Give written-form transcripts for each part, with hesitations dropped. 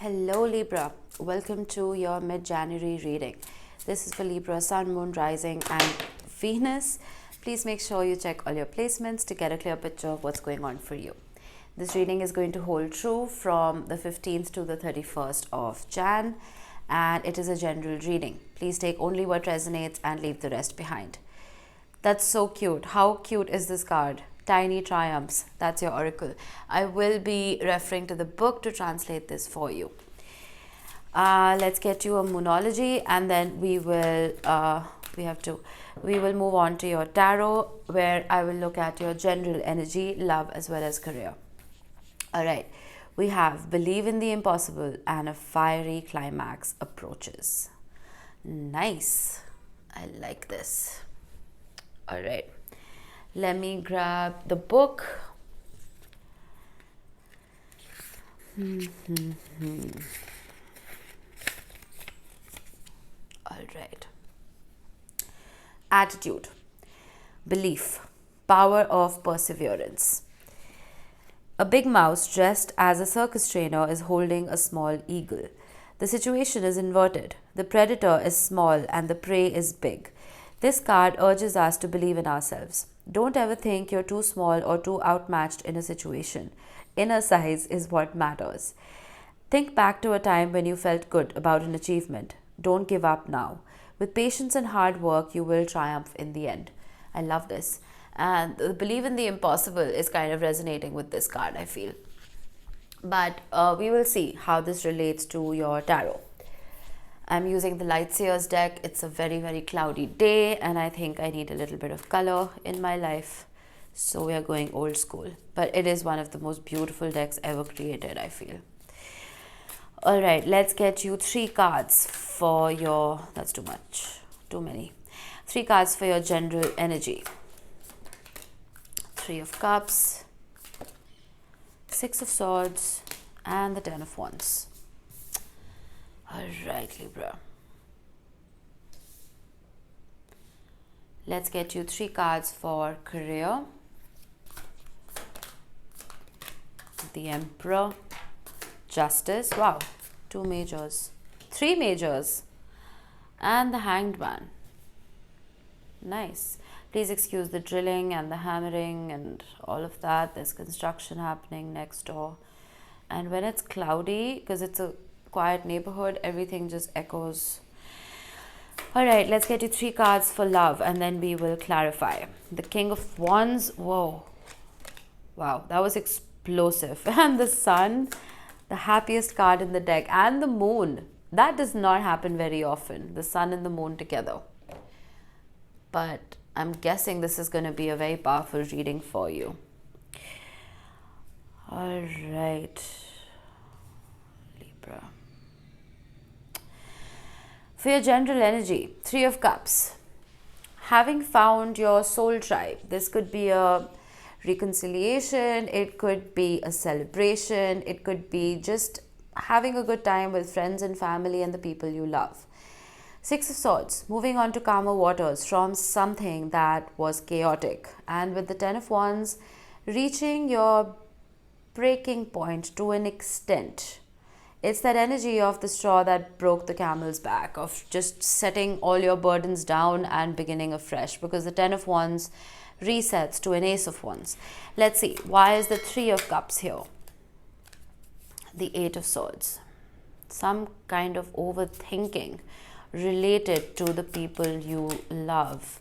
Hello Libra, welcome to your mid-January reading. This is for Libra, Sun, Moon, Rising and Venus. Please make sure you check all your placements to get a clear picture of what's going on for you. This reading is going to hold true from the 15th to the 31st of Jan, and it is a general reading. Please take only what resonates and leave the rest behind. That's so cute. How cute is this card? Tiny Triumphs. That's your oracle. I will be referring to the book to translate this for you. Let's get you a moonology, and then we will move on to your tarot, where I will look at your general energy, love as well as career. All right. We have believe in the impossible and a fiery climax approaches. Nice. I like this. All right. Let me grab the book. All right. Attitude. Belief. Power of perseverance. A big mouse dressed as a circus trainer is holding a small eagle. The situation is inverted. The predator is small and the prey is big. This card urges us to believe in ourselves. Don't ever think you're too small or too outmatched in a situation. Inner size is what matters. Think back to a time when you felt good about an achievement. Don't give up now. With patience and hard work, you will triumph in the end. I love this. And the believe in the impossible is kind of resonating with this card, I feel. But we will see how this relates to your tarot. I'm using the Lightseers deck. It's a very, very cloudy day, and I think I need a little bit of color in my life. So we are going old school. But it is one of the most beautiful decks ever created, I feel. All right, let's get you 3 cards for your... That's too much. Too many. 3 cards for your general energy. 3 of Cups, 6 of Swords, and the 10 of Wands. All right, Libra. Let's get you 3 cards for career. The Emperor, Justice. Wow, 2 majors, 3 majors, and the Hanged Man. Nice. Please excuse the drilling and the hammering and all of that. There's construction happening next door. And when it's cloudy, because it's a quiet neighborhood, everything just echoes. All right, let's get you 3 cards for love, and then we will clarify. The King of Wands. Whoa. Wow, that was explosive. And the Sun, the happiest card in the deck, and the Moon. That does not happen very often. The Sun and the Moon together. But I'm guessing this is going to be a very powerful reading for you. All right, Libra. For your general energy, 3 of Cups. Having found your soul tribe. This could be a reconciliation. It could be a celebration. It could be just having a good time with friends and family and the people you love. 6 of Swords, moving on to calmer waters from something that was chaotic. And with the 10 of Wands, reaching your breaking point to an extent. It's that energy of the straw that broke the camel's back, of just setting all your burdens down and beginning afresh, because the 10 of Wands resets to an Ace of Wands. Let's see, why is the 3 of Cups here? The 8 of Swords. Some kind of overthinking related to the people you love.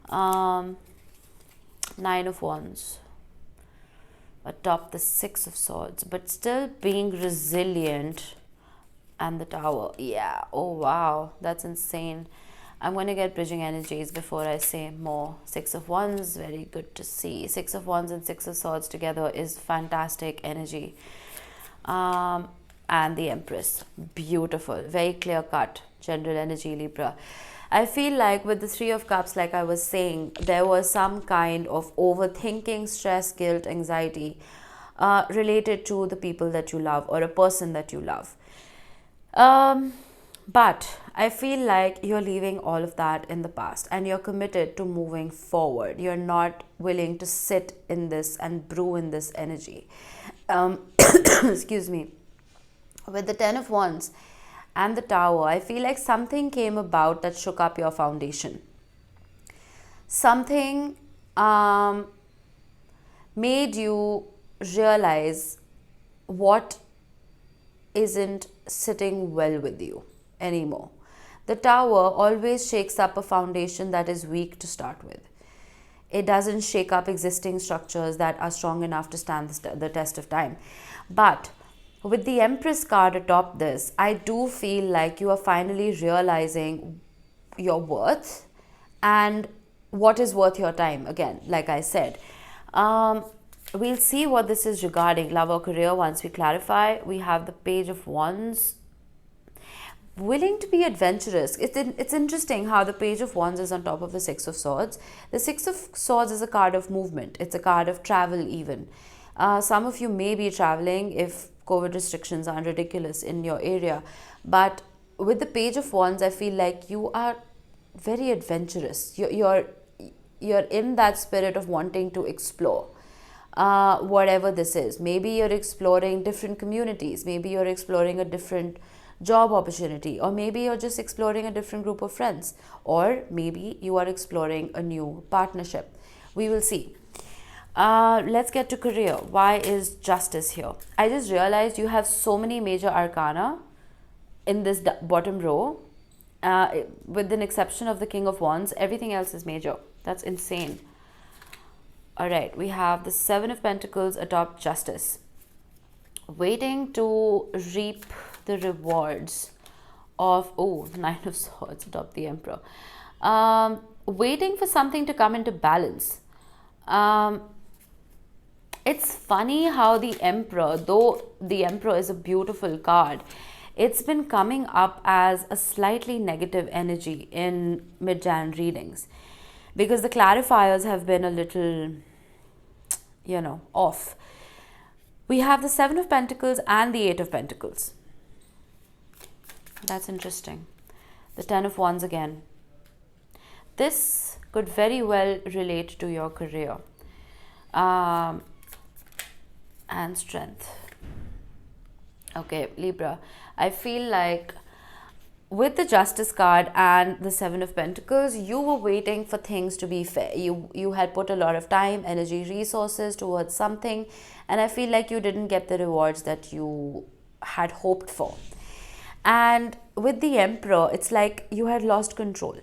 9 of Wands. Atop the 6 of Swords, but still being resilient. And the Tower. Yeah. Oh, wow. That's insane. I'm going to get bridging energies before I say more. 6 of Wands, very good to see. 6 of Wands and 6 of Swords together is fantastic energy. And the Empress. Beautiful. Very clear cut. General energy, Libra. I feel like with the 3 of Cups, like I was saying, there was some kind of overthinking, stress, guilt, anxiety related to the people that you love or a person that you love. But I feel like you're leaving all of that in the past and you're committed to moving forward. You're not willing to sit in this and brew in this energy. Excuse me. With the Ten of Wands and the Tower, I feel like something came about that shook up your foundation. Something made you realize what isn't sitting well with you anymore. The Tower always shakes up a foundation that is weak to start with. It doesn't shake up existing structures that are strong enough to stand the test of time. But with the Empress card atop this, I do feel like you are finally realizing your worth and what is worth your time. Again, like I said, we'll see what this is regarding love or career once we clarify. We have the Page of Wands. Willing to be adventurous. It's interesting how the Page of Wands is on top of the Six of Swords. The Six of Swords is a card of movement. It's a card of travel even. Some of you may be traveling if COVID restrictions aren't ridiculous in your area. But with the Page of Wands, I feel like you are very adventurous. You're in that spirit of wanting to explore. Whatever this is. Maybe you're exploring different communities. Maybe you're exploring a different job opportunity, or maybe you're just exploring a different group of friends, or maybe you are exploring a new partnership. We will see. Let's get to career. Why is Justice here? I just realized you have so many major arcana in this bottom row. With an exception of the King of Wands, everything else is major. That's insane. All right, we have the Seven of Pentacles atop Justice, waiting to reap the rewards of Nine of Swords atop the Emperor, waiting for something to come into balance. It's funny how the Emperor, though the Emperor is a beautiful card, it's been coming up as a slightly negative energy in mid-Jan readings, because the clarifiers have been a little, off. We have the Seven of Pentacles and the Eight of Pentacles. That's interesting. The Ten of Wands again. This could very well relate to your career and strength. Okay, Libra. I feel like with the Justice card and the Seven of Pentacles, you were waiting for things to be fair. You had put a lot of time, energy, resources towards something, and I feel like you didn't get the rewards that you had hoped for. And with the Emperor, it's like you had lost control.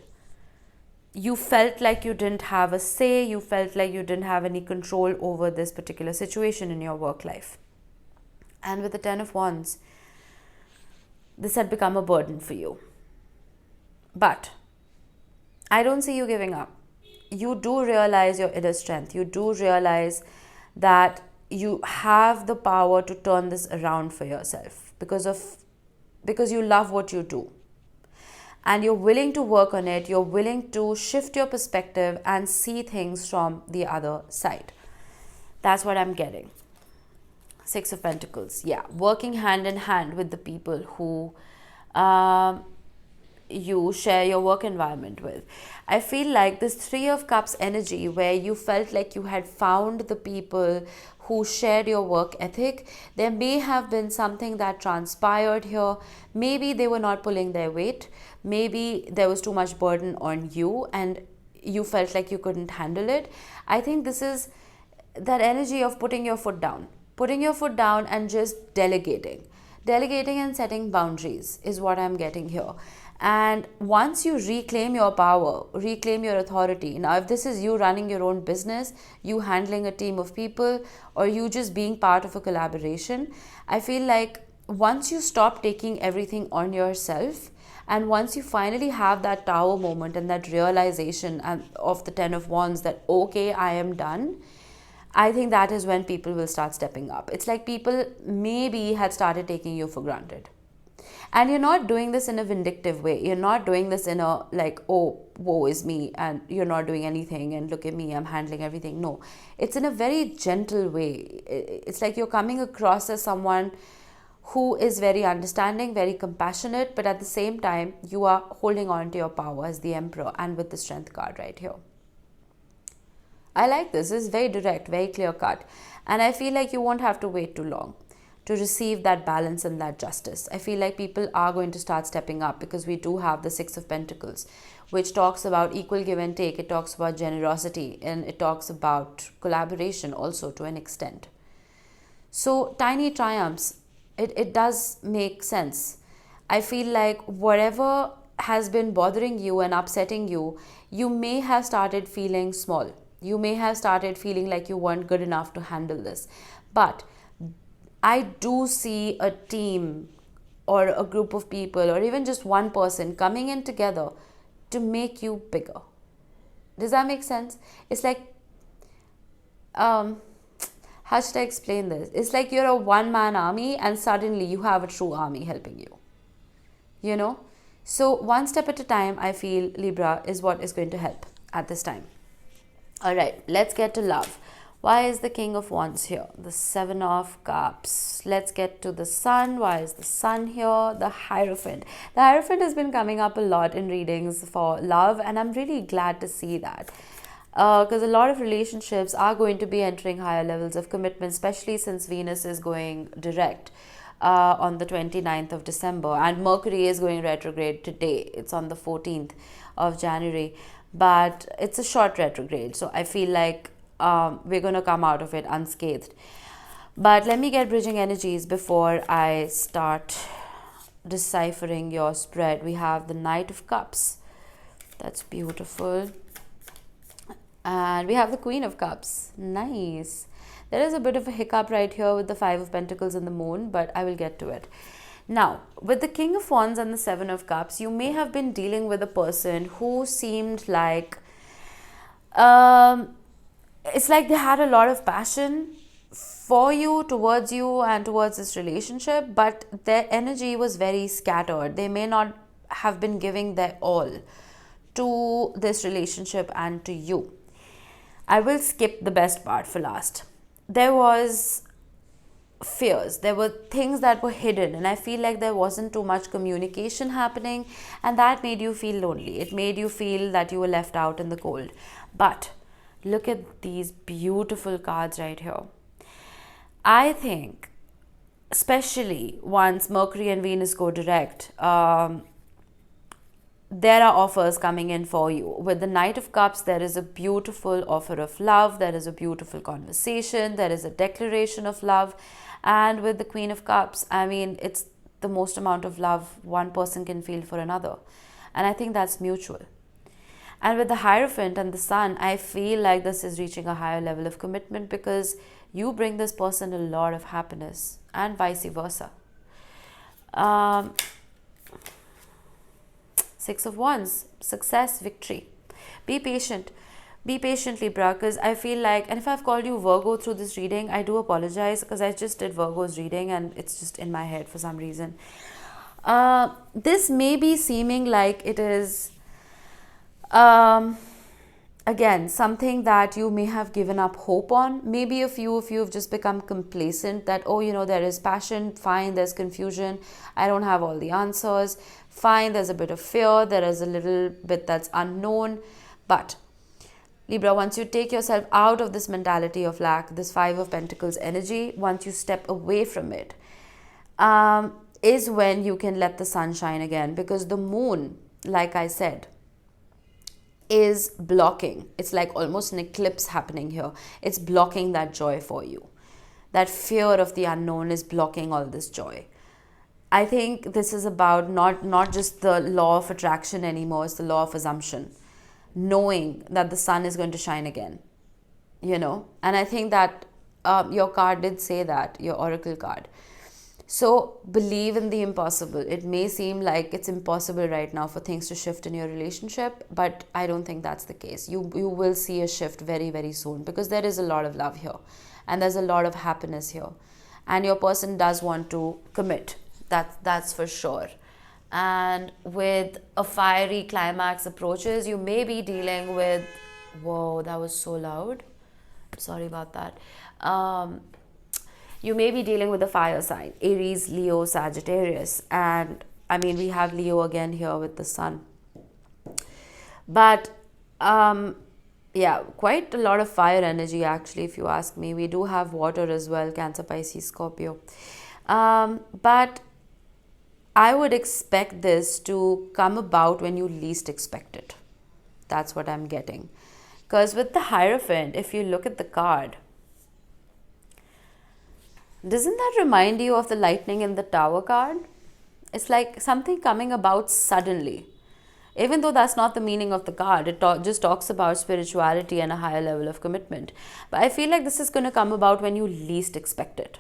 You felt like you didn't have a say. You felt like you didn't have any control over this particular situation in your work life. And with the Ten of Wands, this had become a burden for you. But I don't see you giving up. You do realize your inner strength. You do realize that you have the power to turn this around for yourself because you love what you do. And you're willing to work on it. You're willing to shift your perspective and see things from the other side. That's what I'm getting. Six of Pentacles. Yeah, working hand in hand with the people who you share your work environment with. I feel like this Three of Cups energy, where you felt like you had found the people who shared your work ethic. There may have been something that transpired here. Maybe they were not pulling their weight. Maybe there was too much burden on you and you felt like you couldn't handle it. I think this is that energy of putting your foot down. Putting your foot down and just delegating. Delegating and setting boundaries is what I'm getting here. And once you reclaim your power, reclaim your authority. Now, if this is you running your own business, you handling a team of people, or you just being part of a collaboration, I feel like once you stop taking everything on yourself, and once you finally have that tower moment and that realization of the Ten of Wands that, okay, I am done, I think that is when people will start stepping up. It's like people maybe had started taking you for granted. And you're not doing this in a vindictive way. You're not doing this in a like, oh, woe is me, and you're not doing anything, and look at me, I'm handling everything. No, it's in a very gentle way. It's like you're coming across as someone who is very understanding, very compassionate, but at the same time, you are holding on to your power as the Emperor and with the Strength card right here. I like this. It's very direct, very clear cut. And I feel like you won't have to wait too long. to receive that balance and that justice. I feel like people are going to start stepping up because we do have the Six of Pentacles, which talks about equal give and take. It talks about generosity, and it talks about collaboration also to an extent. So tiny triumphs, it does make sense. I feel like whatever has been bothering you and upsetting you, you may have started feeling small. You may have started feeling like you weren't good enough to handle this. But I do see a team or a group of people or even just one person coming in together to make you bigger. Does that make sense? It's like, how should I explain this? It's like you're a one-man army and suddenly you have a true army helping you. You know? So one step at a time, I feel, Libra, is what is going to help at this time. All right, let's get to love. Why is the King of Wands here? The Seven of Cups. Let's get to the Sun. Why is the Sun here? The Hierophant. The Hierophant has been coming up a lot in readings for love, and I'm really glad to see that. Because a lot of relationships are going to be entering higher levels of commitment, especially since Venus is going direct on the 29th of December, and Mercury is going retrograde today. It's on the 14th of January, but it's a short retrograde, so I feel like we're going to come out of it unscathed. But let me get bridging energies before I start deciphering your spread. We have the Knight of Cups. That's beautiful. And we have the Queen of Cups. Nice. There is a bit of a hiccup right here with the Five of Pentacles and the Moon, but I will get to it. Now, with the King of Wands and the Seven of Cups, you may have been dealing with a person who seemed like it's like they had a lot of passion for you, towards you, and towards this relationship, but their energy was very scattered. They may not have been giving their all to this relationship and to you. I will skip the best part for last. There was fears, there were things that were hidden, and I feel like there wasn't too much communication happening, and that made you feel lonely. It made you feel that you were left out in the cold. But look at these beautiful cards right here. I think, especially once Mercury and Venus go direct, there are offers coming in for you. With the Knight of Cups, there is a beautiful offer of love. There is a beautiful conversation. There is a declaration of love. And with the Queen of Cups, I mean, it's the most amount of love one person can feel for another. And I think that's mutual. And with the Hierophant and the Sun, I feel like this is reaching a higher level of commitment because you bring this person a lot of happiness and vice versa. Six of Wands, success, victory. Be patient. Be patient, Libra, because I feel like, and if I've called you Virgo through this reading, I do apologize because I just did Virgo's reading and it's just in my head for some reason. This may be seeming like it is, again, something that you may have given up hope on. Maybe a few of you have just become complacent that, oh, you know, there is passion, fine, there's confusion, I don't have all the answers, fine, there's a bit of fear, there is a little bit that's unknown. But Libra, once you take yourself out of this mentality of lack, this Five of Pentacles energy, once you step away from it, is when you can let the sun shine again, because the moon, like I said, is blocking. It's like almost an eclipse happening here. It's blocking that joy for you. That fear of the unknown is blocking all this joy. I think this is about not just the law of attraction anymore, it's the law of assumption. Knowing that the sun is going to shine again, you know. And I think that your card did say that, your oracle card. So believe in the impossible. It may seem like it's impossible right now for things to shift in your relationship, but I don't think that's the case. You will see a shift very, very soon because there is a lot of love here and there's a lot of happiness here. And your person does want to commit. That's for sure. And with a fiery climax approaches, you may be dealing with... Whoa, that was so loud. Sorry about that. You may be dealing with a fire sign, Aries, Leo, Sagittarius. And I mean, we have Leo again here with the sun. But yeah, quite a lot of fire energy actually, if you ask me. We do have water as well, Cancer, Pisces, Scorpio. But I would expect this to come about when you least expect it. That's what I'm getting. Because with the Hierophant, if you look at the card, doesn't that remind you of the lightning in the Tower card? It's like something coming about suddenly. Even though that's not the meaning of the card, it just talks about spirituality and a higher level of commitment. But I feel like this is going to come about when you least expect it.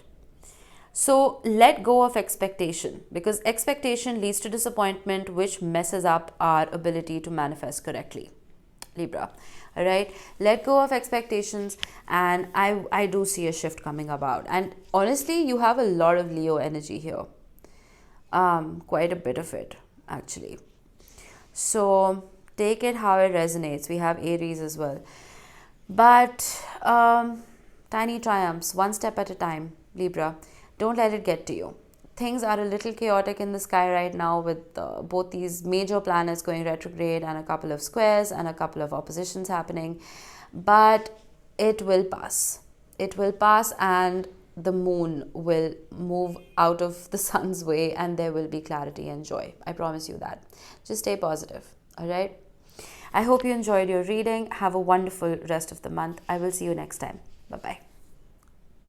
So let go of expectation, because expectation leads to disappointment, which messes up our ability to manifest correctly. Libra. All right, let go of expectations, and I do see a shift coming about. And honestly, you have a lot of Leo energy here, quite a bit of it actually. So take it how it resonates. We have Aries as well, but tiny triumphs, one step at a time, Libra. Don't let it get to you. Things are a little chaotic in the sky right now, with both these major planets going retrograde and a couple of squares and a couple of oppositions happening. But it will pass. It will pass, and the moon will move out of the sun's way, and there will be clarity and joy. I promise you that. Just stay positive. All right. I hope you enjoyed your reading. Have a wonderful rest of the month. I will see you next time. Bye-bye.